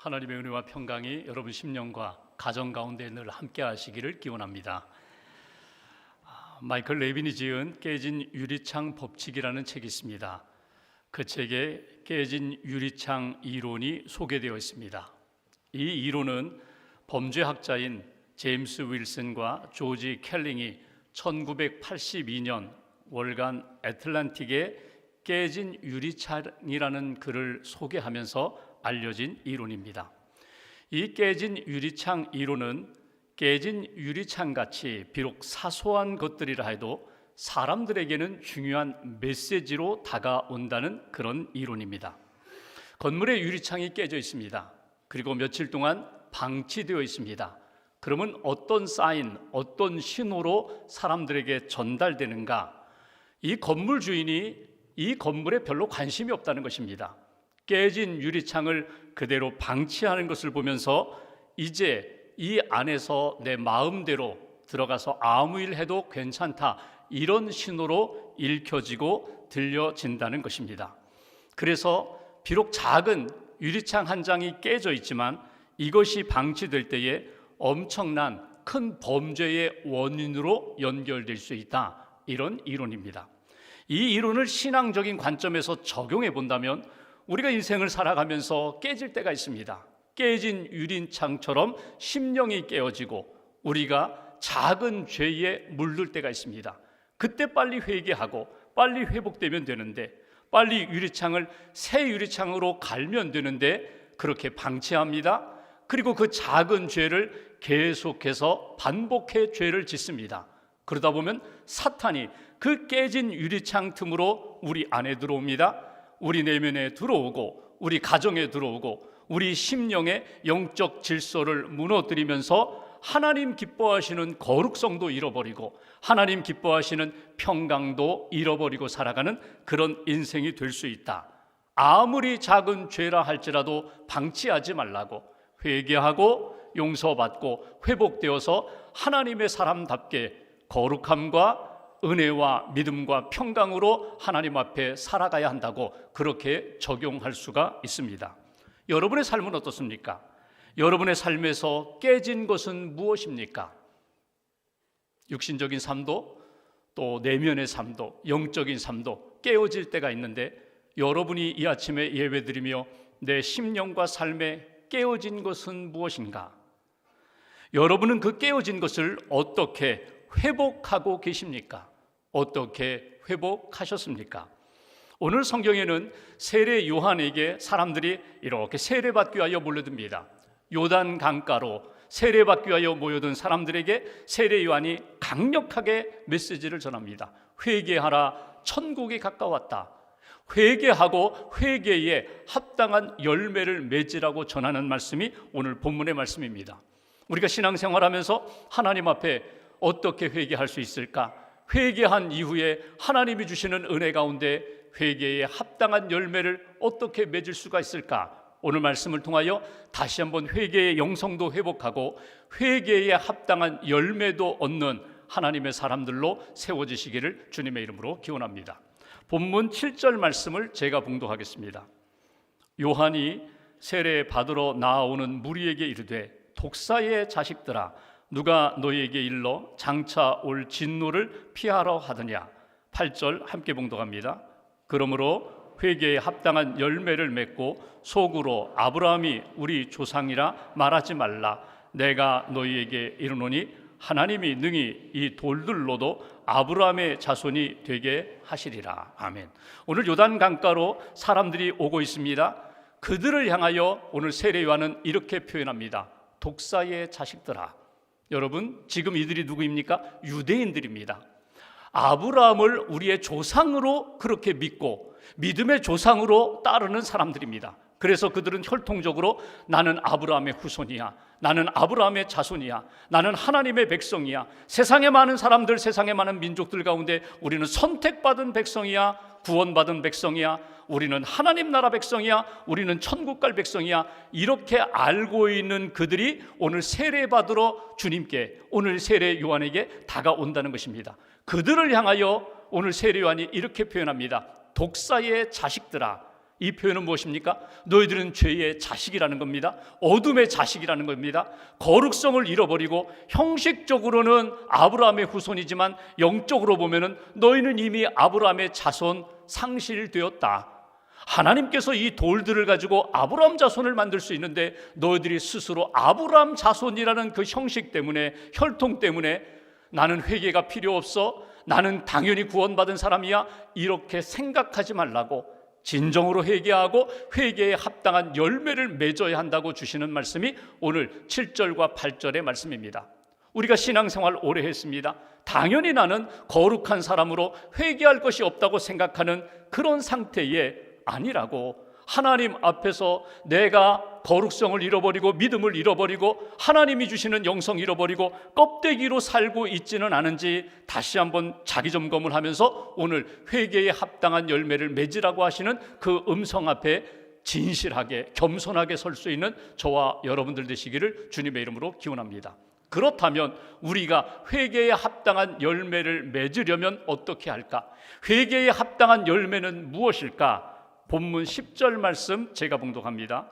하나님의 은혜와 평강이 여러분 심령과 가정 가운데 늘 함께 하시기를 기원합니다. 마이클 레빈이 지은 깨진 유리창 법칙이라는 책이 있습니다. 그 책에 깨진 유리창 이론이 소개되어 있습니다. 이 이론은 범죄학자인 제임스 윌슨과 조지 켈링이 1982년 월간 애틀랜틱의 깨진 유리창이라는 글을 소개하면서 알려진 이론입니다. 이 깨진 유리창 이론은 깨진 유리창같이 비록 사소한 것들이라 해도 사람들에게는 중요한 메시지로 다가온다는 그런 이론입니다. 건물의 유리창이 깨져 있습니다. 그리고 며칠 동안 방치되어 있습니다. 그러면 어떤 사인, 어떤 신호로 사람들에게 전달되는가? 이 건물 주인이 이 건물에 별로 관심이 없다는 것입니다. 깨진 유리창을 그대로 방치하는 것을 보면서 이제 이 안에서 내 마음대로 들어가서 아무 일 해도 괜찮다, 이런 신호로 읽혀지고 들려진다는 것입니다. 그래서 비록 작은 유리창 한 장이 깨져 있지만 이것이 방치될 때에 엄청난 큰 범죄의 원인으로 연결될 수 있다, 이런 이론입니다. 이 이론을 신앙적인 관점에서 적용해 본다면 우리가 인생을 살아가면서 깨질 때가 있습니다. 깨진 유리창처럼 심령이 깨어지고 우리가 작은 죄에 물들 때가 있습니다. 그때 빨리 회개하고 빨리 회복되면 되는데, 빨리 유리창을 새 유리창으로 갈면 되는데 그렇게 방치합니다. 그리고 그 작은 죄를 계속해서 반복해 죄를 짓습니다. 그러다 보면 사탄이 그 깨진 유리창 틈으로 우리 안에 들어옵니다. 우리 내면에 들어오고 우리 가정에 들어오고 우리 심령의 영적 질서를 무너뜨리면서 하나님 기뻐하시는 거룩성도 잃어버리고 하나님 기뻐하시는 평강도 잃어버리고 살아가는 그런 인생이 될 수 있다. 아무리 작은 죄라 할지라도 방치하지 말라고, 회개하고 용서받고 회복되어서 하나님의 사람답게 거룩함과 은혜와 믿음과 평강으로 하나님 앞에 살아가야 한다고 그렇게 적용할 수가 있습니다. 여러분의 삶은 어떻습니까? 여러분의 삶에서 깨진 것은 무엇입니까? 육신적인 삶도, 또 내면의 삶도, 영적인 삶도 깨어질 때가 있는데, 여러분이 이 아침에 예배드리며 내 심령과 삶에 깨어진 것은 무엇인가? 여러분은 그 깨어진 것을 어떻게 회복하고 계십니까? 어떻게 회복하셨습니까? 오늘 성경에는 세례 요한에게 사람들이 이렇게 세례받기 위하여 몰려듭니다. 요단 강가로 세례받기 위하여 모여든 사람들에게 세례 요한이 강력하게 메시지를 전합니다. 회개하라, 천국이 가까웠다. 회개하고 회개에 합당한 열매를 맺으라고 전하는 말씀이 오늘 본문의 말씀입니다. 우리가 신앙생활하면서 하나님 앞에 어떻게 회개할 수 있을까? 회개한 이후에 하나님이 주시는 은혜 가운데 회개에 합당한 열매를 어떻게 맺을 수가 있을까? 오늘 말씀을 통하여 다시 한번 회개의 영성도 회복하고 회개에 합당한 열매도 얻는 하나님의 사람들로 세워지시기를 주님의 이름으로 기원합니다. 본문 7절 말씀을 제가 봉독하겠습니다. 요한이 세례 받으러 나아오는 무리에게 이르되, 독사의 자식들아, 누가 너희에게 일러 장차 올 진노를 피하러 하더냐. 8절 함께 봉독합니다. 그러므로 회개에 합당한 열매를 맺고 속으로 아브라함이 우리 조상이라 말하지 말라. 내가 너희에게 이르노니 하나님이 능히 이 돌들로도 아브라함의 자손이 되게 하시리라. 아멘. 오늘 요단 강가로 사람들이 오고 있습니다. 그들을 향하여 오늘 세례 요한은 이렇게 표현합니다. 독사의 자식들아. 여러분, 지금 이들이 누구입니까? 유대인들입니다. 아브라함을 우리의 조상으로 그렇게 믿고 믿음의 조상으로 따르는 사람들입니다. 그래서 그들은 혈통적으로 나는 아브라함의 후손이야, 나는 아브라함의 자손이야, 나는 하나님의 백성이야, 세상에 많은 사람들, 세상에 많은 민족들 가운데 우리는 선택받은 백성이야, 구원받은 백성이야, 우리는 하나님 나라 백성이야, 우리는 천국 갈 백성이야, 이렇게 알고 있는 그들이 오늘 세례받으러 주님께, 오늘 세례 요한에게 다가온다는 것입니다. 그들을 향하여 오늘 세례 요한이 이렇게 표현합니다. 독사의 자식들아. 이 표현은 무엇입니까? 너희들은 죄의 자식이라는 겁니다. 어둠의 자식이라는 겁니다. 거룩성을 잃어버리고 형식적으로는 아브라함의 후손이지만 영적으로 보면은 너희는 이미 아브라함의 자손 상실되었다. 하나님께서 이 돌들을 가지고 아브라함 자손을 만들 수 있는데 너희들이 스스로 아브라함 자손이라는 그 형식 때문에, 혈통 때문에 나는 회개가 필요 없어, 나는 당연히 구원받은 사람이야, 이렇게 생각하지 말라고 진정으로 회개하고 회개에 합당한 열매를 맺어야 한다고 주시는 말씀이 오늘 7절과 8절의 말씀입니다. 우리가 신앙생활 오래 했습니다. 당연히 나는 거룩한 사람으로 회개할 것이 없다고 생각하는 그런 상태에 아니라고, 하나님 앞에서 내가 거룩성을 잃어버리고 믿음을 잃어버리고 하나님이 주시는 영성 잃어버리고 껍데기로 살고 있지는 않은지 다시 한번 자기 점검을 하면서 오늘 회개에 합당한 열매를 맺으라고 하시는 그 음성 앞에 진실하게 겸손하게 설 수 있는 저와 여러분들 되시기를 주님의 이름으로 기원합니다. 그렇다면 우리가 회개에 합당한 열매를 맺으려면 어떻게 할까? 회개에 합당한 열매는 무엇일까? 본문 10절 말씀 제가 봉독합니다.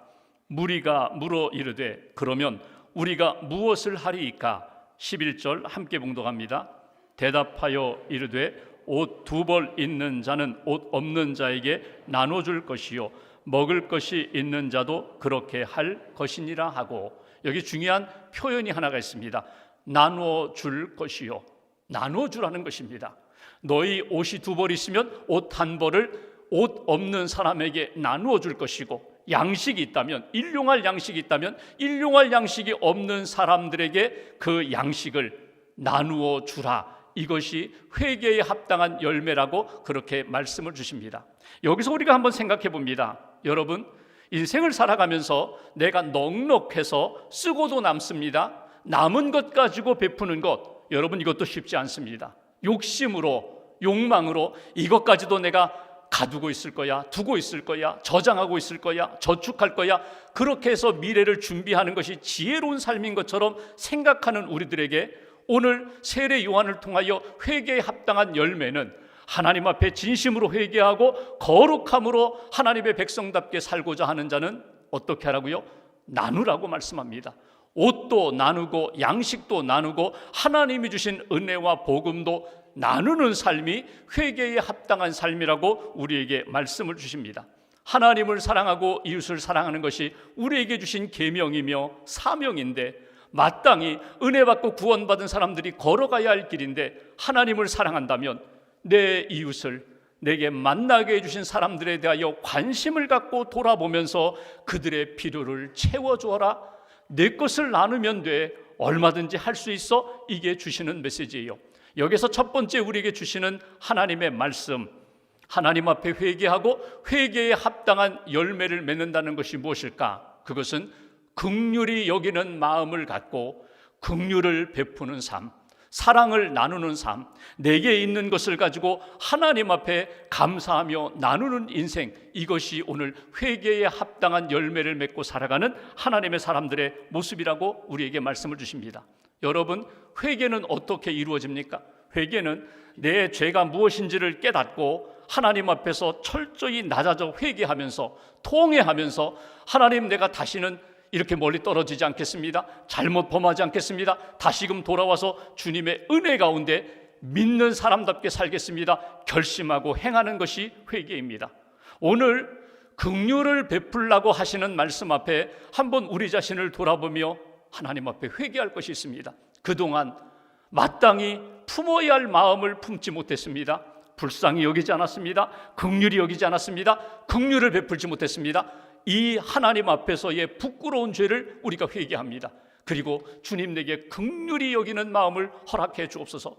무리가 물어 이르되 그러면 우리가 무엇을 하리이까? 11절 함께 봉독합니다. 대답하여 이르되 옷 2벌 있는 자는 옷 없는 자에게 나눠줄 것이요 먹을 것이 있는 자도 그렇게 할 것이니라 하고, 여기 중요한 표현이 하나가 있습니다. 나눠줄 것이요, 나눠주라는 것입니다. 너희 옷이 2벌 있으면 옷 1벌을 옷 없는 사람에게 나누어 줄 것이고, 양식이 있다면, 일용할 양식이 있다면 일용할 양식이 없는 사람들에게 그 양식을 나누어 주라. 이것이 회개에 합당한 열매라고 그렇게 말씀을 주십니다. 여기서 우리가 한번 생각해 봅니다. 여러분, 인생을 살아가면서 내가 넉넉해서 쓰고도 남습니다. 남은 것 가지고 베푸는 것, 여러분 이것도 쉽지 않습니다. 욕심으로, 욕망으로 이것까지도 내가 가두고 있을 거야, 두고 있을 거야, 저장하고 있을 거야, 저축할 거야, 그렇게 해서 미래를 준비하는 것이 지혜로운 삶인 것처럼 생각하는 우리들에게 오늘 세례 요한을 통하여 회개에 합당한 열매는 하나님 앞에 진심으로 회개하고 거룩함으로 하나님의 백성답게 살고자 하는 자는 어떻게 하라고요? 나누라고 말씀합니다. 옷도 나누고 양식도 나누고 하나님이 주신 은혜와 복음도 나누는 삶이 회개에 합당한 삶이라고 우리에게 말씀을 주십니다. 하나님을 사랑하고 이웃을 사랑하는 것이 우리에게 주신 계명이며 사명인데, 마땅히 은혜 받고 구원받은 사람들이 걸어가야 할 길인데, 하나님을 사랑한다면 내 이웃을, 내게 만나게 해주신 사람들에 대하여 관심을 갖고 돌아보면서 그들의 필요를 채워주어라. 내 것을 나누면 돼. 얼마든지 할 수 있어. 이게 주시는 메시지예요. 여기서 첫 번째 우리에게 주시는 하나님의 말씀, 하나님 앞에 회개하고 회개에 합당한 열매를 맺는다는 것이 무엇일까? 그것은 긍휼히 여기는 마음을 갖고 긍휼을 베푸는 삶, 사랑을 나누는 삶, 내게 있는 것을 가지고 하나님 앞에 감사하며 나누는 인생, 이것이 오늘 회개에 합당한 열매를 맺고 살아가는 하나님의 사람들의 모습이라고 우리에게 말씀을 주십니다. 여러분, 회개는 어떻게 이루어집니까? 회개는 내 죄가 무엇인지를 깨닫고 하나님 앞에서 철저히 낮아져 회개하면서 통회하면서, 하나님, 내가 다시는 이렇게 멀리 떨어지지 않겠습니다. 잘못 범하지 않겠습니다. 다시금 돌아와서 주님의 은혜 가운데 믿는 사람답게 살겠습니다. 결심하고 행하는 것이 회개입니다. 오늘 긍휼을 베풀라고 하시는 말씀 앞에 한번 우리 자신을 돌아보며 하나님 앞에 회개할 것이 있습니다. 그동안 마땅히 품어야 할 마음을 품지 못했습니다. 불쌍히 여기지 않았습니다. 긍휼히 여기지 않았습니다. 긍휼을 베풀지 못했습니다. 이 하나님 앞에서의 부끄러운 죄를 우리가 회개합니다. 그리고 주님, 내게 긍휼히 여기는 마음을 허락해 주옵소서.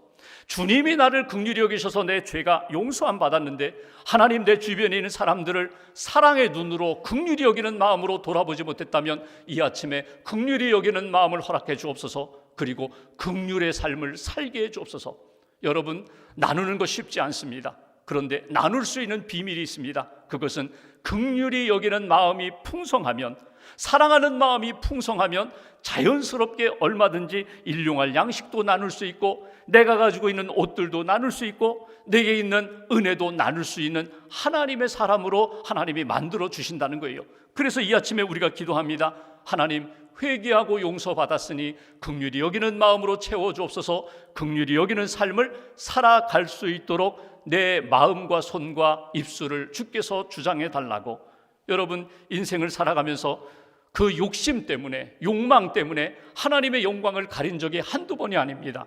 주님이 나를 긍휼히 여기셔서 내 죄가 용서함 받았는데, 하나님, 내 주변에 있는 사람들을 사랑의 눈으로 긍휼히 여기는 마음으로 돌아보지 못했다면 이 아침에 긍휼히 여기는 마음을 허락해 주옵소서. 그리고 긍휼의 삶을 살게 해 주옵소서. 여러분, 나누는 것 쉽지 않습니다. 그런데 나눌 수 있는 비밀이 있습니다. 그것은 긍휼히 여기는 마음이 풍성하면, 사랑하는 마음이 풍성하면 자연스럽게 얼마든지 일용할 양식도 나눌 수 있고, 내가 가지고 있는 옷들도 나눌 수 있고, 내게 있는 은혜도 나눌 수 있는 하나님의 사람으로 하나님이 만들어 주신다는 거예요. 그래서 이 아침에 우리가 기도합니다. 하나님, 회개하고 용서받았으니 긍휼히 여기는 마음으로 채워주옵소서. 긍휼히 여기는 삶을 살아갈 수 있도록 내 마음과 손과 입술을 주께서 주장해 달라고. 여러분, 인생을 살아가면서 그 욕심 때문에, 욕망 때문에 하나님의 영광을 가린 적이 한두 번이 아닙니다.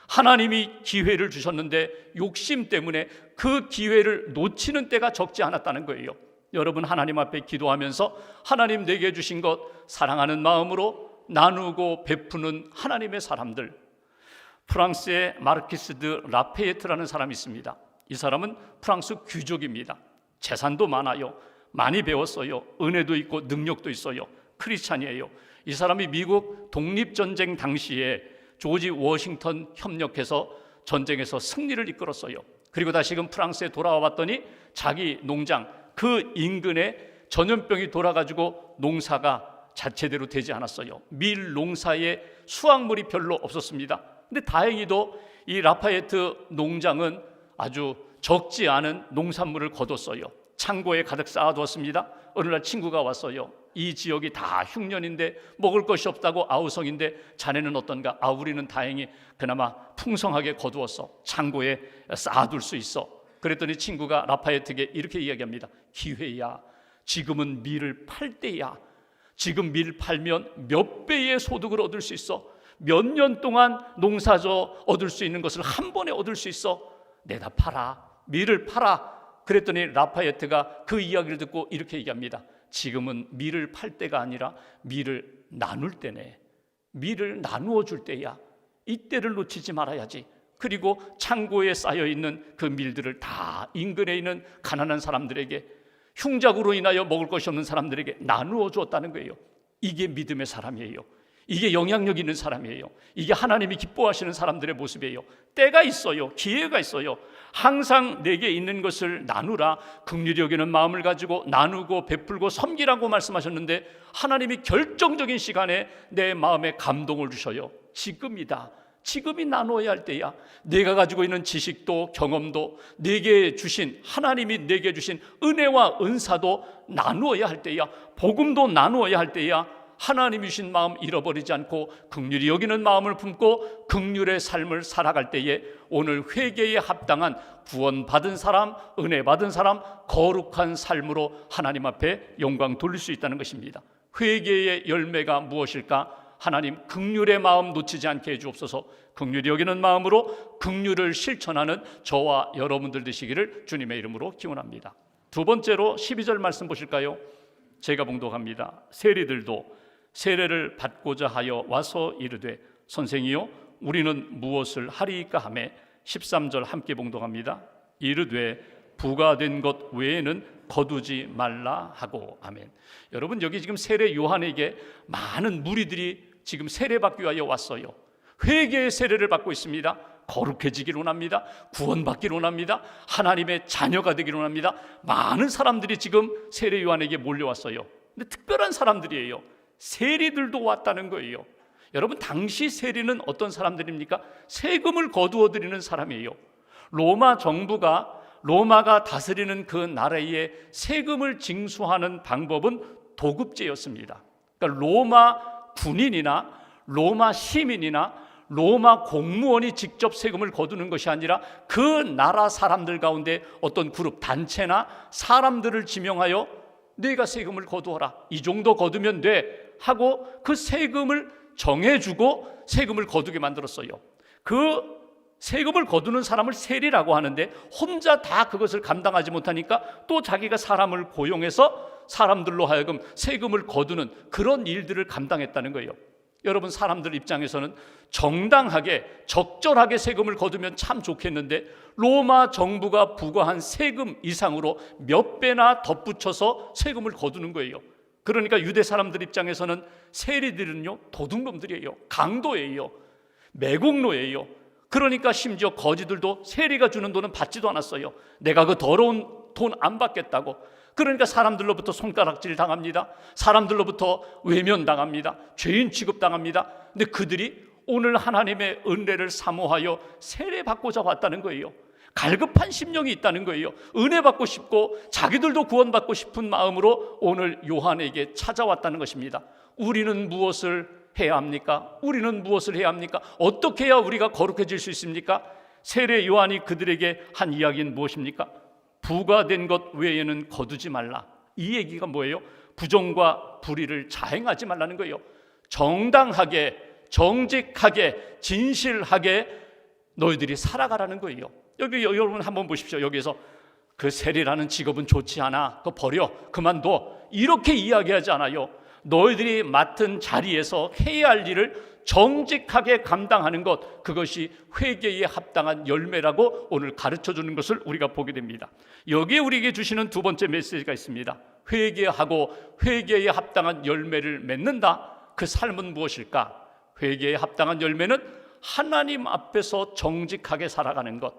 하나님이 기회를 주셨는데 욕심 때문에 그 기회를 놓치는 때가 적지 않았다는 거예요. 여러분, 하나님 앞에 기도하면서 하나님 내게 주신 것 사랑하는 마음으로 나누고 베푸는 하나님의 사람들. 프랑스의 마르키스 드 라페예트라는 사람이 있습니다. 이 사람은 프랑스 귀족입니다. 재산도 많아요. 많이 배웠어요. 은혜도 있고 능력도 있어요. 크리스찬이에요. 이 사람이 미국 독립전쟁 당시에 조지 워싱턴 협력해서 전쟁에서 승리를 이끌었어요. 그리고 다시금 프랑스에 돌아와 봤더니 자기 농장 그 인근에 전염병이 돌아가지고 농사가 자체대로 되지 않았어요. 밀 농사에 수확물이 별로 없었습니다. 근데 다행히도 이 라파예트 농장은 아주 적지 않은 농산물을 거뒀어요. 창고에 가득 쌓아두었습니다. 어느 날 친구가 왔어요. 이 지역이 다 흉년인데 먹을 것이 없다고 아우성인데 자네는 어떤가? 아, 우리는 다행히 그나마 풍성하게 거두었어. 창고에 쌓아둘 수 있어. 그랬더니 친구가 라파예트에게 이렇게 이야기합니다. 기회야. 지금은 밀을 팔 때야. 지금 밀 팔면 몇 배의 소득을 얻을 수 있어. 몇 년 동안 농사져 얻을 수 있는 것을 한 번에 얻을 수 있어. 내다 팔아. 밀을 팔아. 그랬더니 라파예트가 그 이야기를 듣고 이렇게 얘기합니다. 지금은 밀을 팔 때가 아니라 밀을 나눌 때네. 밀을 나누어 줄 때야. 이때를 놓치지 말아야지. 그리고 창고에 쌓여있는 그 밀들을 다 인근에 있는 가난한 사람들에게, 흉작으로 인하여 먹을 것이 없는 사람들에게 나누어 주었다는 거예요. 이게 믿음의 사람이에요. 이게 영향력 있는 사람이에요. 이게 하나님이 기뻐하시는 사람들의 모습이에요. 때가 있어요. 기회가 있어요. 항상 내게 있는 것을 나누라. 긍휼히 여기는 마음을 가지고 나누고 베풀고 섬기라고 말씀하셨는데, 하나님이 결정적인 시간에 내 마음에 감동을 주셔요. 지금이다. 지금이 나누어야 할 때야. 내가 가지고 있는 지식도 경험도, 내게 주신, 하나님이 내게 주신 은혜와 은사도 나누어야 할 때야. 복음도 나누어야 할 때야. 하나님이 주신 마음 잃어버리지 않고 긍휼히 여기는 마음을 품고 긍휼의 삶을 살아갈 때에 오늘 회개에 합당한 구원받은 사람, 은혜 받은 사람, 거룩한 삶으로 하나님 앞에 영광 돌릴 수 있다는 것입니다. 회개의 열매가 무엇일까? 하나님, 긍휼의 마음 놓치지 않게 해주옵소서. 긍휼히 여기는 마음으로 긍휼을 실천하는 저와 여러분들 되시기를 주님의 이름으로 기원합니다. 두 번째로 12절 말씀 보실까요? 제가 봉독합니다. 세리들도 세례를 받고자 하여 와서 이르되 선생이요 우리는 무엇을 하리이까 하매 13절 함께 봉독합니다. 이르되 부가된 것 외에는 거두지 말라 하고. 아멘. 여러분, 여기 지금 세례 요한에게 많은 무리들이 지금 세례받기 위하여 왔어요. 회개의 세례를 받고 있습니다. 거룩해지기를 원합니다. 구원받기를 원합니다. 하나님의 자녀가 되기를 원합니다. 많은 사람들이 지금 세례 요한에게 몰려왔어요. 근데 특별한 사람들이에요. 세리들도 왔다는 거예요. 여러분, 당시 세리는 어떤 사람들입니까? 세금을 거두어 드리는 사람이에요. 로마 정부가, 로마가 다스리는 그 나라에 세금을 징수하는 방법은 도급제였습니다. 그러니까 로마 군인이나 로마 시민이나 로마 공무원이 직접 세금을 거두는 것이 아니라 그 나라 사람들 가운데 어떤 그룹, 단체나 사람들을 지명하여 네가 세금을 거두어라. 이 정도 거두면 돼 하고 그 세금을 정해주고 세금을 거두게 만들었어요. 그 세금을 거두는 사람을 세리라고 하는데 혼자 다 그것을 감당하지 못하니까 또 자기가 사람을 고용해서 사람들로 하여금 세금을 거두는 그런 일들을 감당했다는 거예요. 여러분, 사람들 입장에서는 정당하게 적절하게 세금을 거두면 참 좋겠는데 로마 정부가 부과한 세금 이상으로 몇 배나 덧붙여서 세금을 거두는 거예요. 그러니까 유대 사람들 입장에서는 세리들은요 도둑놈들이에요. 강도예요. 매국노예요. 그러니까 심지어 거지들도 세리가 주는 돈은 받지도 않았어요. 내가 그 더러운 돈 안 받겠다고. 그러니까 사람들로부터 손가락질 당합니다. 사람들로부터 외면당합니다. 죄인 취급당합니다. 근데 그들이 오늘 하나님의 은혜를 사모하여 세례받고자 왔다는 거예요. 갈급한 심령이 있다는 거예요. 은혜 받고 싶고 자기들도 구원받고 싶은 마음으로 오늘 요한에게 찾아왔다는 것입니다. 우리는 무엇을 해야 합니까? 우리는 무엇을 해야 합니까? 어떻게 해야 우리가 거룩해질 수 있습니까? 세례 요한이 그들에게 한 이야기는 무엇입니까? 부가된 것 외에는 거두지 말라. 이 얘기가 뭐예요? 부정과 불의를 자행하지 말라는 거예요. 정당하게, 정직하게, 진실하게 너희들이 살아가라는 거예요. 여기 여러분 한번 보십시오. 여기서 그 세리라는 직업은 좋지 않아, 그거 버려, 그만둬, 이렇게 이야기하지 않아요. 너희들이 맡은 자리에서 해야 할 일을 정직하게 감당하는 것, 그것이 회개에 합당한 열매라고 오늘 가르쳐주는 것을 우리가 보게 됩니다. 여기에 우리에게 주시는 두 번째 메시지가 있습니다. 회개하고 회개에 합당한 열매를 맺는다. 그 삶은 무엇일까? 회개에 합당한 열매는 하나님 앞에서 정직하게 살아가는 것,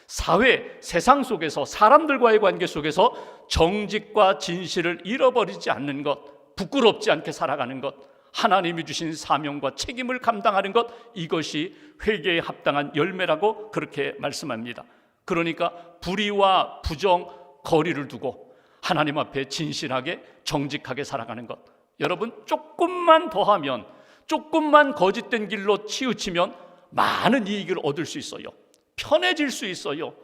사회, 세상 속에서 사람들과의 관계 속에서 정직과 진실을 잃어버리지 않는 것, 부끄럽지 않게 살아가는 것, 하나님이 주신 사명과 책임을 감당하는 것, 이것이 회개에 합당한 열매라고 그렇게 말씀합니다. 그러니까 불의와 부정 거리를 두고 하나님 앞에 진실하게 정직하게 살아가는 것. 여러분, 조금만 더하면, 조금만 거짓된 길로 치우치면 많은 이익을 얻을 수 있어요. 편해질 수 있어요.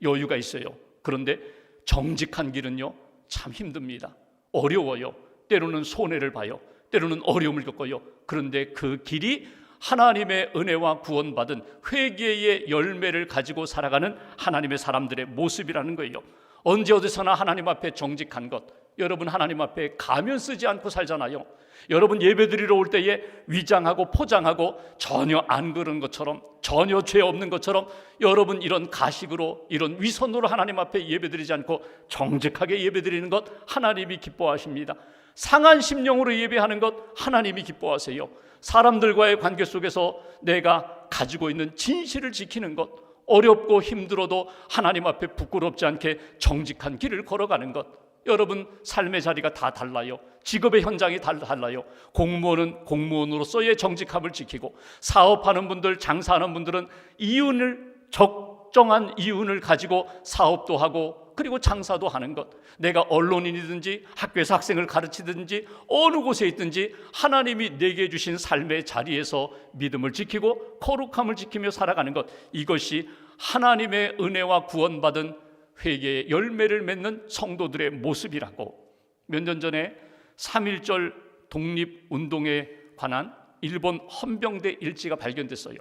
여유가 있어요. 그런데 정직한 길은요, 참 힘듭니다. 어려워요. 때로는 손해를 봐요. 때로는 어려움을 겪어요. 그런데 그 길이 하나님의 은혜와 구원받은 회개의 열매를 가지고 살아가는 하나님의 사람들의 모습이라는 거예요. 언제 어디서나 하나님 앞에 정직한 것. 여러분, 하나님 앞에 가면 쓰지 않고 살잖아요. 여러분, 예배드리러 올 때에 위장하고 포장하고 전혀 안 그런 것처럼, 전혀 죄 없는 것처럼 여러분 이런 가식으로, 이런 위선으로 하나님 앞에 예배드리지 않고 정직하게 예배드리는 것 하나님이 기뻐하십니다. 상한 심령으로 예배하는 것 하나님이 기뻐하세요. 사람들과의 관계 속에서 내가 가지고 있는 진실을 지키는 것, 어렵고 힘들어도 하나님 앞에 부끄럽지 않게 정직한 길을 걸어가는 것. 여러분, 삶의 자리가 다 달라요. 직업의 현장이 달라요. 공무원은 공무원으로서의 정직함을 지키고, 사업하는 분들, 장사하는 분들은 이윤을, 적정한 이윤을 가지고 사업도 하고 그리고 장사도 하는 것. 내가 언론인이든지 학교에서 학생을 가르치든지 어느 곳에 있든지 하나님이 내게 주신 삶의 자리에서 믿음을 지키고 거룩함을 지키며 살아가는 것, 이것이 하나님의 은혜와 구원받은 회개의 열매를 맺는 성도들의 모습이라고. 몇 년 전에 3.1절 독립운동에 관한 일본 헌병대 일지가 발견됐어요.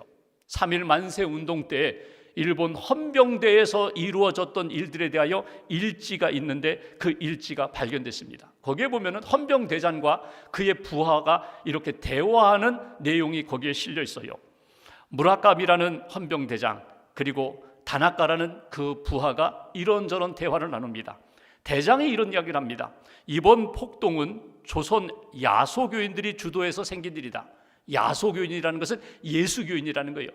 3.1 만세 운동 때 일본 헌병대에서 이루어졌던 일들에 대하여 일지가 있는데 그 일지가 발견됐습니다. 거기에 보면은 헌병대장과 그의 부하가 이렇게 대화하는 내용이 거기에 실려 있어요. 무라카미라는 헌병대장 그리고 다나카라는 그 부하가 이런저런 대화를 나눕니다. 대장이 이런 이야기를 합니다. 이번 폭동은 조선 야소교인들이 주도해서 생긴 일이다. 야소교인이라는 것은 예수교인이라는 거예요.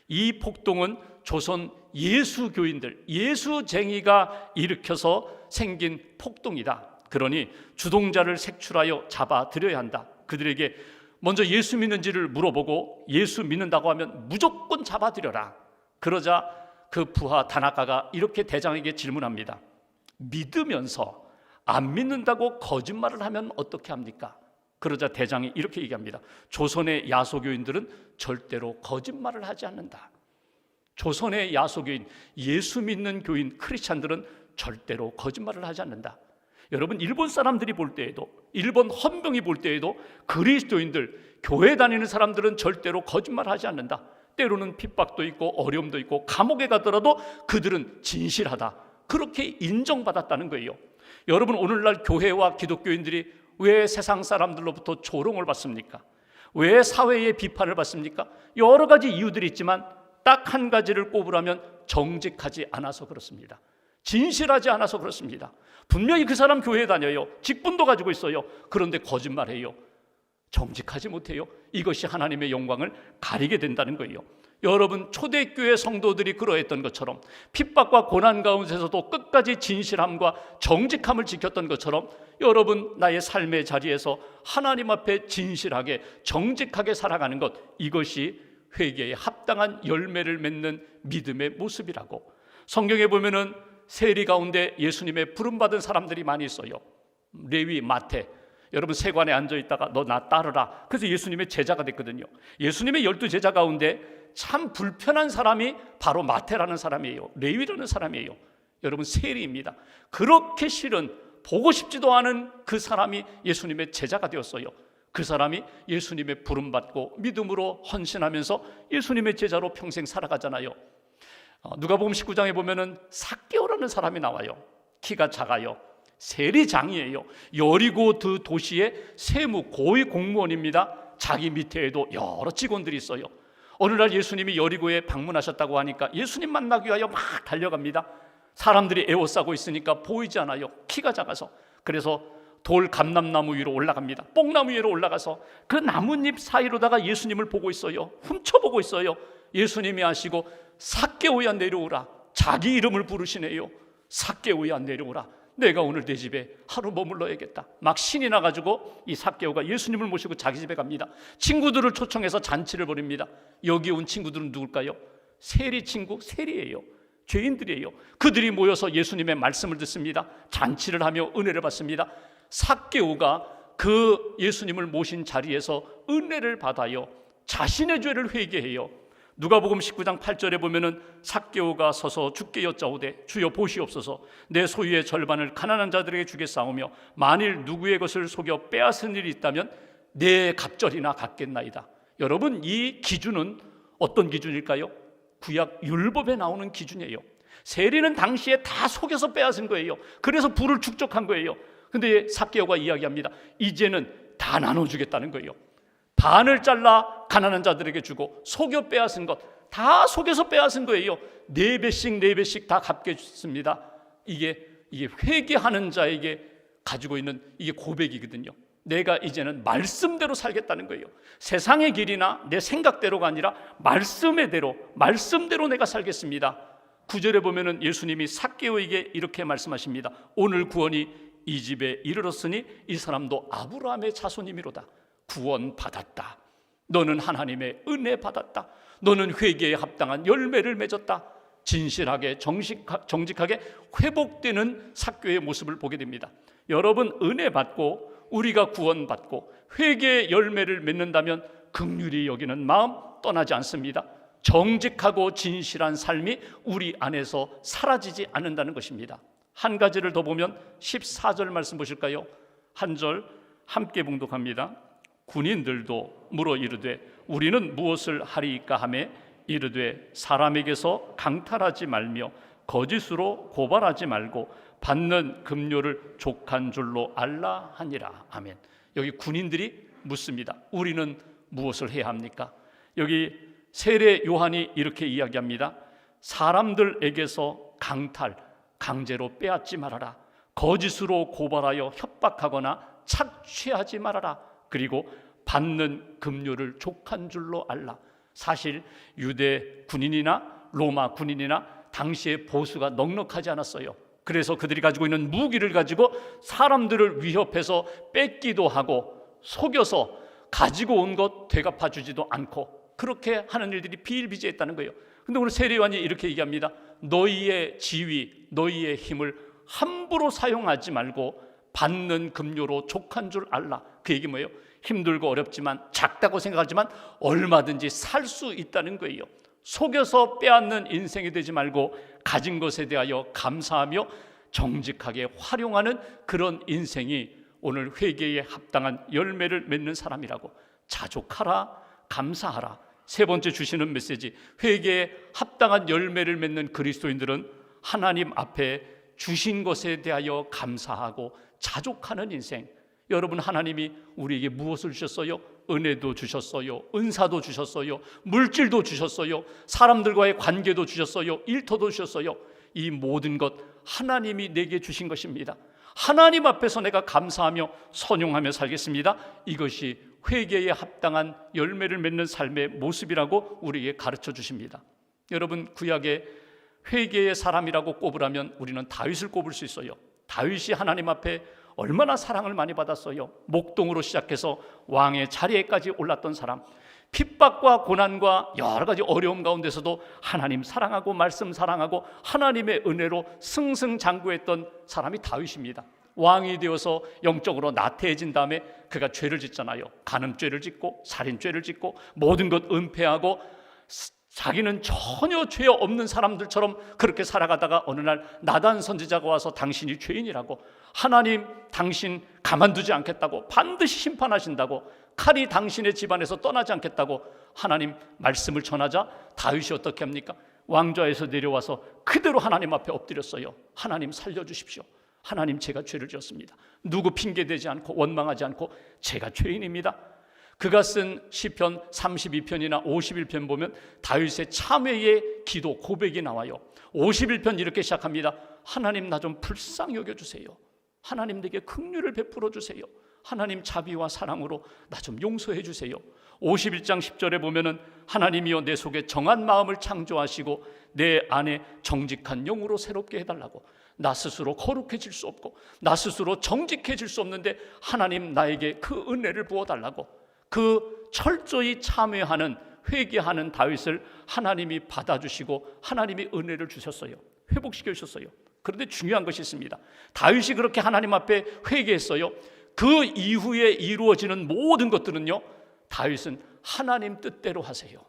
이 폭동은 조선 예수교인들, 예수쟁이가 일으켜서 생긴 폭동이다. 그러니 주동자를 색출하여 잡아들여야 한다. 그들에게 먼저 예수 믿는지를 물어보고 예수 믿는다고 하면 무조건 잡아들여라. 그러자 그 부하 다나카가 이렇게 대장에게 질문합니다. 믿으면서 안 믿는다고 거짓말을 하면 어떻게 합니까? 그러자 대장이 이렇게 얘기합니다. 조선의 야소교인들은 절대로 거짓말을 하지 않는다. 조선의 야소교인, 예수 믿는 교인, 크리스찬들은 절대로 거짓말을 하지 않는다. 여러분, 일본 사람들이 볼 때에도, 일본 헌병이 볼 때에도 그리스도인들, 교회 다니는 사람들은 절대로 거짓말하지 않는다. 때로는 핍박도 있고 어려움도 있고 감옥에 가더라도 그들은 진실하다. 그렇게 인정받았다는 거예요. 여러분, 오늘날 교회와 기독교인들이 왜 세상 사람들로부터 조롱을 받습니까? 왜 사회의 비판을 받습니까? 여러 가지 이유들이 있지만 딱 한 가지를 꼽으라면 정직하지 않아서 그렇습니다. 진실하지 않아서 그렇습니다. 분명히 그 사람 교회에 다녀요. 직분도 가지고 있어요. 그런데 거짓말해요. 정직하지 못해요. 이것이 하나님의 영광을 가리게 된다는 거예요. 여러분 초대교회 성도들이 그러했던 것처럼 핍박과 고난 가운데서도 끝까지 진실함과 정직함을 지켰던 것처럼 여러분 나의 삶의 자리에서 하나님 앞에 진실하게 정직하게 살아가는 것, 이것이 회개에 합당한 열매를 맺는 믿음의 모습이라고. 성경에 보면은 세리 가운데 예수님의 부름받은 사람들이 많이 있어요. 레위, 마태. 여러분 세관에 앉아있다가 너 나 따르라. 그래서 예수님의 제자가 됐거든요. 예수님의 12제자 가운데 참 불편한 사람이 바로 마태라는 사람이에요. 레위라는 사람이에요. 여러분 세리입니다. 그렇게 싫은, 보고 싶지도 않은 그 사람이 예수님의 제자가 되었어요. 그 사람이 예수님의 부름받고 믿음으로 헌신하면서 예수님의 제자로 평생 살아가잖아요. 누가복음 19장에 보면은 삭개오라는 사람이 나와요. 키가 작아요. 세리장이에요. 여리고 그 도시의 세무 고위 공무원입니다. 자기 밑에도 여러 직원들이 있어요. 어느 날 예수님이 여리고에 방문하셨다고 하니까 예수님 만나기 위하여 막 달려갑니다. 사람들이 에워싸고 있으니까 보이지 않아요. 키가 작아서. 그래서 돌 감람나무 위로 올라갑니다. 뽕나무 위로 올라가서 그 나뭇잎 사이로다가 예수님을 보고 있어요. 훔쳐보고 있어요. 예수님이 아시고 삭개오야 내려오라. 자기 이름을 부르시네요. 삭개오야 내려오라. 내가 오늘 내 집에 하루 머물러야겠다. 막 신이 나가지고 이 삭개오가 예수님을 모시고 자기 집에 갑니다. 친구들을 초청해서 잔치를 벌입니다. 여기 온 친구들은 누굴까요? 세리 친구, 세리예요. 죄인들이에요. 그들이 모여서 예수님의 말씀을 듣습니다. 잔치를 하며 은혜를 받습니다. 삭개오가 그 예수님을 모신 자리에서 은혜를 받아요. 자신의 죄를 회개해요. 누가복음 19장 8절에 보면은 삭개오가 서서 주께 여짜오되 주여 보시옵소서, 내 소유의 절반을 가난한 자들에게 주겠사오며 만일 누구의 것을 속여 빼앗은 일이 있다면 내 갑절이나 갚겠나이다. 여러분, 이 기준은 어떤 기준일까요? 구약 율법에 나오는 기준이에요. 세리는 당시에 다 속여서 빼앗은 거예요. 그래서 부를 축적한 거예요. 근데 삭개오가 이야기합니다. 이제는 다 나눠주겠다는 거예요. 반을 잘라 가난한 자들에게 주고 속여 빼앗은 것 다 속여서 빼앗은 거예요. 4배씩 다 갚게 줍니다. 이게 회개하는 자에게 가지고 있는 이게 고백이거든요. 내가 이제는 말씀대로 살겠다는 거예요. 세상의 길이나 내 생각대로가 아니라 말씀대로 내가 살겠습니다. 9절에 보면은 예수님이 삭개오에게 이렇게 말씀하십니다. 오늘 구원이 이 집에 이르렀으니 이 사람도 아브라함의 자손이미로다. 구원 받았다. 너는 하나님의 은혜 받았다. 너는 회개에 합당한 열매를 맺었다. 진실하게 정직하게 회복되는 삭개오의 모습을 보게 됩니다. 여러분, 은혜 받고 우리가 구원 받고 회개의 열매를 맺는다면 긍휼히 여기는 마음 떠나지 않습니다. 정직하고 진실한 삶이 우리 안에서 사라지지 않는다는 것입니다. 한 가지를 더 보면 14절 말씀 보실까요? 한 절 함께 봉독합니다. 군인들도 물어 이르되 우리는 무엇을 하리이까 하매 이르되 사람에게서 강탈하지 말며 거짓으로 고발하지 말고 받는 급료를 족한 줄로 알라 하니라. 아멘. 여기 군인들이 묻습니다. 우리는 무엇을 해야 합니까? 여기 세례 요한이 이렇게 이야기합니다. 사람들에게서 강제로 빼앗지 말아라. 거짓으로 고발하여 협박하거나 착취하지 말아라. 그리고 받는 급료를 족한 줄로 알라. 사실 유대 군인이나 로마 군인이나 당시의 보수가 넉넉하지 않았어요. 그래서 그들이 가지고 있는 무기를 가지고 사람들을 위협해서 뺏기도 하고 속여서 가지고 온 것 되갚아 주지도 않고 그렇게 하는 일들이 비일비재했다는 거예요. 근데 오늘 세례요한이 이렇게 얘기합니다. 너희의 지위, 너희의 힘을 함부로 사용하지 말고 받는 급료로 족한 줄 알라. 그 얘기 뭐예요? 힘들고 어렵지만 작다고 생각하지만 얼마든지 살 수 있다는 거예요. 속여서 빼앗는 인생이 되지 말고 가진 것에 대하여 감사하며 정직하게 활용하는 그런 인생이 오늘 회개에 합당한 열매를 맺는 사람이라고. 자족하라, 감사하라. 세 번째 주시는 메시지, 회개에 합당한 열매를 맺는 그리스도인들은 하나님 앞에 주신 것에 대하여 감사하고 자족하는 인생. 여러분, 하나님이 우리에게 무엇을 주셨어요? 은혜도 주셨어요. 은사도 주셨어요. 물질도 주셨어요. 사람들과의 관계도 주셨어요. 일터도 주셨어요. 이 모든 것 하나님이 내게 주신 것입니다. 하나님 앞에서 내가 감사하며 선용하며 살겠습니다. 이것이 회개에 합당한 열매를 맺는 삶의 모습이라고 우리에게 가르쳐 주십니다. 여러분, 구약의 회개의 사람이라고 꼽으라면 우리는 다윗을 꼽을 수 있어요. 다윗이 하나님 앞에 얼마나 사랑을 많이 받았어요. 목동으로 시작해서 왕의 자리에까지 올랐던 사람, 핍박과 고난과 여러 가지 어려움 가운데서도 하나님 사랑하고 말씀 사랑하고 하나님의 은혜로 승승장구했던 사람이 다윗입니다. 왕이 되어서 영적으로 나태해진 다음에 그가 죄를 짓잖아요. 간음죄를 짓고 살인죄를 짓고 모든 것 은폐하고 자기는 전혀 죄 없는 사람들처럼 그렇게 살아가다가 어느 날 나단 선지자가 와서 당신이 죄인이라고, 하나님 당신 가만두지 않겠다고, 반드시 심판하신다고, 칼이 당신의 집안에서 떠나지 않겠다고 하나님 말씀을 전하자 다윗이 어떻게 합니까? 왕좌에서 내려와서 그대로 하나님 앞에 엎드렸어요. 하나님 살려주십시오. 하나님, 제가 죄를 지었습니다. 누구 핑계대지 않고 원망하지 않고 제가 죄인입니다. 그가 쓴 시편 32편이나 51편 보면 다윗의 참회의 기도 고백이 나와요. 51편 이렇게 시작합니다. 하나님, 나 좀 불쌍히 여겨주세요. 하나님, 내게 긍휼을 베풀어 주세요. 하나님, 자비와 사랑으로 나 좀 용서해 주세요. 51장 10절에 보면은 하나님이여 내 속에 정한 마음을 창조하시고 내 안에 정직한 영으로 새롭게 해달라고. 나 스스로 거룩해질 수 없고 나 스스로 정직해질 수 없는데 하나님, 나에게 그 은혜를 부어달라고. 그 철저히 참회하는, 회개하는 다윗을 하나님이 받아주시고 하나님이 은혜를 주셨어요. 회복시켜 주셨어요. 그런데 중요한 것이 있습니다. 다윗이 그렇게 하나님 앞에 회개했어요. 그 이후에 이루어지는 모든 것들은요, 다윗은 하나님 뜻대로 하세요.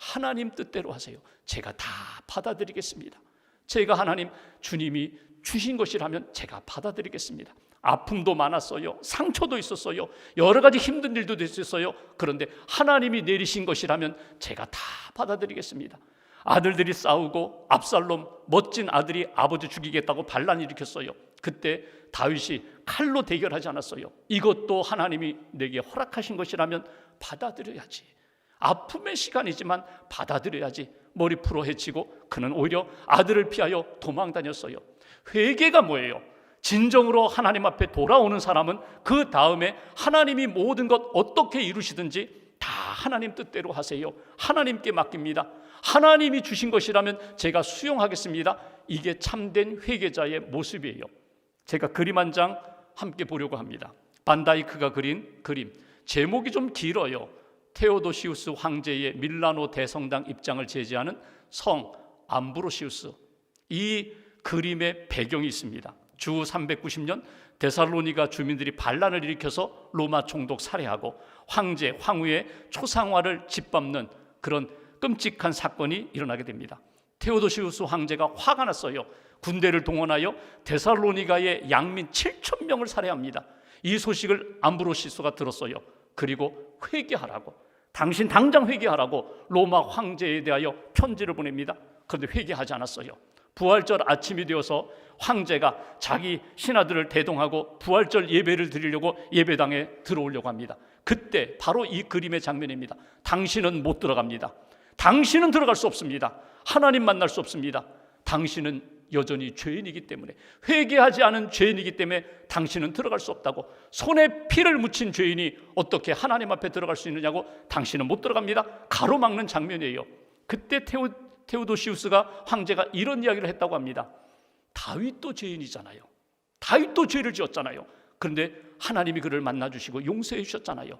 하나님 뜻대로 하세요. 제가 다 받아들이겠습니다. 제가 하나님, 주님이 주신 것이라면 제가 받아들이겠습니다. 아픔도 많았어요. 상처도 있었어요. 여러 가지 힘든 일도 있었어요. 그런데 하나님이 내리신 것이라면 제가 다 받아들이겠습니다. 아들들이 싸우고 압살롬, 멋진 아들이 아버지 죽이겠다고 반란 일으켰어요. 그때 다윗이 칼로 대결하지 않았어요. 이것도 하나님이 내게 허락하신 것이라면 받아들여야지. 아픔의 시간이지만 받아들여야지. 머리 풀어 헤치고 그는 오히려 아들을 피하여 도망 다녔어요. 회개가 뭐예요? 진정으로 하나님 앞에 돌아오는 사람은 그 다음에 하나님이 모든 것 어떻게 이루시든지 다 하나님 뜻대로 하세요. 하나님께 맡깁니다. 하나님이 주신 것이라면 제가 수용하겠습니다. 이게 참된 회개자의 모습이에요. 제가 그림 한 장 함께 보려고 합니다. 반다이크가 그린 그림, 제목이 좀 길어요. 테오도시우스 황제의 밀라노 대성당 입장을 제지하는 성 암브로시우스. 이 그림의 배경이 있습니다. 주 390년 데살로니가 주민들이 반란을 일으켜서 로마 총독 살해하고 황제, 황후의 초상화를 짓밟는 그런 끔찍한 사건이 일어나게 됩니다. 테오도시우스 황제가 화가 났어요. 군대를 동원하여 데살로니가의 양민 7,000명을 살해합니다. 이 소식을 암브로시스가 들었어요. 그리고 회개하라고, 당신 당장 회개하라고 로마 황제에 대하여 편지를 보냅니다. 그런데 회개하지 않았어요. 부활절 아침이 되어서 황제가 자기 신하들을 대동하고 부활절 예배를 드리려고 예배당에 들어오려고 합니다. 그때 바로 이 그림의 장면입니다. 당신은 못 들어갑니다. 당신은 들어갈 수 없습니다. 하나님 만날 수 없습니다. 당신은 여전히 죄인이기 때문에, 회개하지 않은 죄인이기 때문에 당신은 들어갈 수 없다고. 손에 피를 묻힌 죄인이 어떻게 하나님 앞에 들어갈 수 있느냐고. 당신은 못 들어갑니다. 가로막는 장면이에요. 그때 테오도시우스가 황제가 이런 이야기를 했다고 합니다. 다윗도 죄인이잖아요. 다윗도 죄를 지었잖아요. 그런데 하나님이 그를 만나주시고 용서해 주셨잖아요.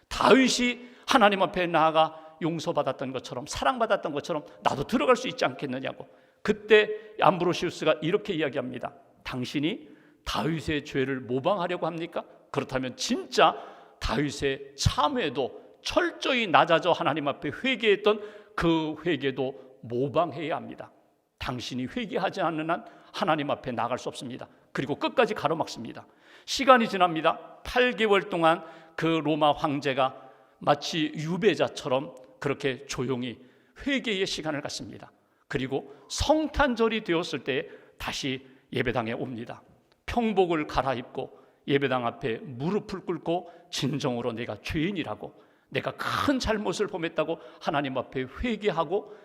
다윗이 하나님 앞에 나아가 용서받았던 것처럼, 사랑받았던 것처럼 나도 들어갈 수 있지 않겠느냐고. 그때 암브로시우스가 이렇게 이야기합니다. 당신이 다윗의 죄를 모방하려고 합니까? 그렇다면 진짜 다윗의 참회도 철저히 낮아져 하나님 앞에 회개했던 그 회개도 모방해야 합니다. 당신이 회개하지 않는 한 하나님 앞에 나갈 수 없습니다. 그리고 끝까지 가로막습니다. 시간이 지납니다. 8개월 동안 그 로마 황제가 마치 유배자처럼 그렇게 조용히 회개의 시간을 갖습니다. 그리고 성탄절이 되었을 때 다시 예배당에 옵니다. 평복을 갈아입고 예배당 앞에 무릎을 꿇고 진정으로 내가 죄인이라고, 내가 큰 잘못을 범했다고 하나님 앞에 회개하고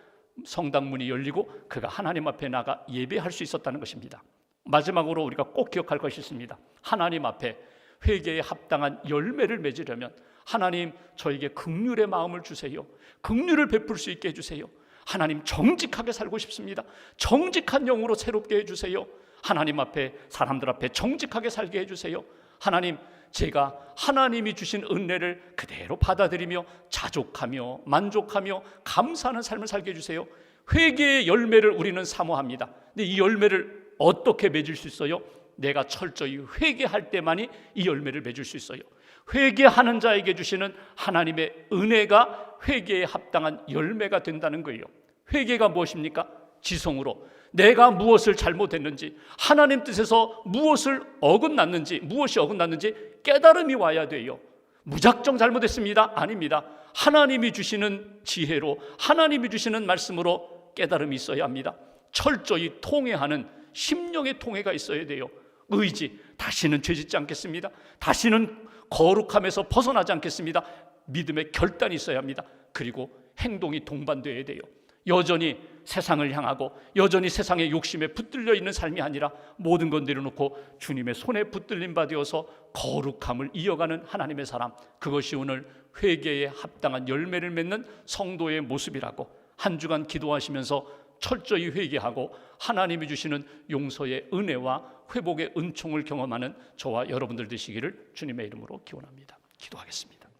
성당 문이 열리고 그가 하나님 앞에 나가 예배할 수 있었다는 것입니다. 마지막으로 우리가 꼭 기억할 것이 있습니다. 하나님 앞에 회개에 합당한 열매를 맺으려면, 하나님, 저에게 긍휼의 마음을 주세요. 긍휼을 베풀 수 있게 해주세요. 하나님, 정직하게 살고 싶습니다. 정직한 영으로 새롭게 해주세요. 하나님 앞에, 사람들 앞에 정직하게 살게 해주세요. 하나님, 제가 하나님이 주신 은혜를 그대로 받아들이며 자족하며 만족하며 감사하는 삶을 살게 해주세요. 회개의 열매를 우리는 사모합니다. 근데 이 열매를 어떻게 맺을 수 있어요? 내가 철저히 회개할 때만이 이 열매를 맺을 수 있어요. 회개하는 자에게 주시는 하나님의 은혜가 회개에 합당한 열매가 된다는 거예요. 회개가 무엇입니까? 지성으로 내가 무엇을 잘못했는지, 하나님 뜻에서 무엇을 어긋났는지, 무엇이 어긋났는지 깨달음이 와야 돼요. 무작정 잘못했습니다? 아닙니다. 하나님이 주시는 지혜로, 하나님이 주시는 말씀으로 깨달음이 있어야 합니다. 철저히 통회하는 심령의 통회가 있어야 돼요. 의지, 다시는 죄짓지 않겠습니다. 다시는 거룩함에서 벗어나지 않겠습니다. 믿음의 결단이 있어야 합니다. 그리고 행동이 동반되어야 돼요. 여전히 세상을 향하고 여전히 세상의 욕심에 붙들려 있는 삶이 아니라 모든 것 내려놓고 주님의 손에 붙들림 바 되어서 거룩함을 이어가는 하나님의 사람, 그것이 오늘 회개에 합당한 열매를 맺는 성도의 모습이라고, 한 주간 기도하시면서 철저히 회개하고 하나님이 주시는 용서의 은혜와 회복의 은총을 경험하는 저와 여러분들 되시기를 주님의 이름으로 기원합니다. 기도하겠습니다.